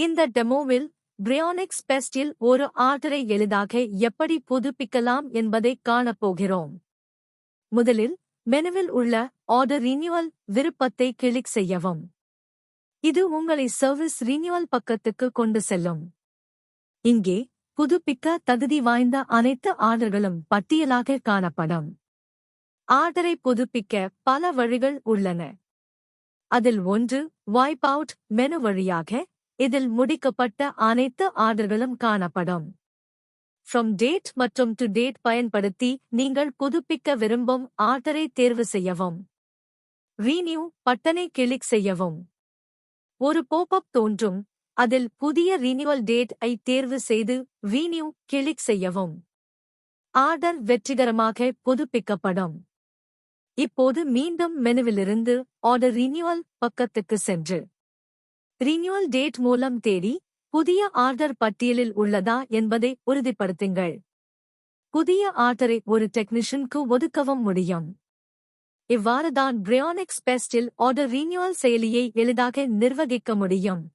இந்த டெமோவில் பிரியானிக்ஸ் பெஸ்டில் ஒரு ஆர்டரை எளிதாக எப்படி புதுப்பிக்கலாம் என்பதைக் காணப்போகிறோம். முதலில் மெனுவில் உள்ள ஆர்டர் ரினியூவல் விருப்பத்தை கிளிக் செய்யவும். இது உங்களை சர்வீஸ் ரினியூவல் பக்கத்துக்கு கொண்டு செல்லும். இங்கே புதுப்பிக்க தகுதி வாய்ந்த அனைத்து ஆர்டர்களும் பட்டியலாக காணப்படும். ஆர்டரை புதுப்பிக்க பல வழிகள் உள்ளன. அதில் ஒன்று வைப் அவுட் மெனு வழியாக. இதில் முடிக்கப்பட்ட அனைத்து ஆர்டர்களும் காணப்படும். ஃப்ரம் டேட் மற்றும் டு டேட் பயன்படுத்தி நீங்கள் புதுப்பிக்க விரும்பும் ஆர்டரை தேர்வு செய்யவும். ரீனியூ பட்டனை கிளிக் செய்யவும். ஒரு பாப்அப் தோன்றும். அதில் புதிய ரினியூவல் டேட் ஐ தேர்வு செய்து ரீனியூ கிளிக் செய்யவும். ஆர்டர் வெற்றிகரமாக புதுப்பிக்கப்படும். இப்போது மீண்டும் மெனுவிலிருந்து ஆர்டர் ரினியூவல் பக்கத்துக்கு சென்று ரினியூவல் டேட் மூலம் தேடி புதிய ஆர்டர் பட்டியலில் உள்ளதா என்பதை உறுதிப்படுத்துங்கள். புதிய ஆர்டரை ஒரு டெக்னீஷியனுக்கு ஒதுக்கவும் முடியும். இவ்வாறுதான் பிரியானிக்ஸ் பெஸ்டில் ஆர்டர் ரினியூவல் செயலியை எளிதாக நிர்வகிக்க முடியும்.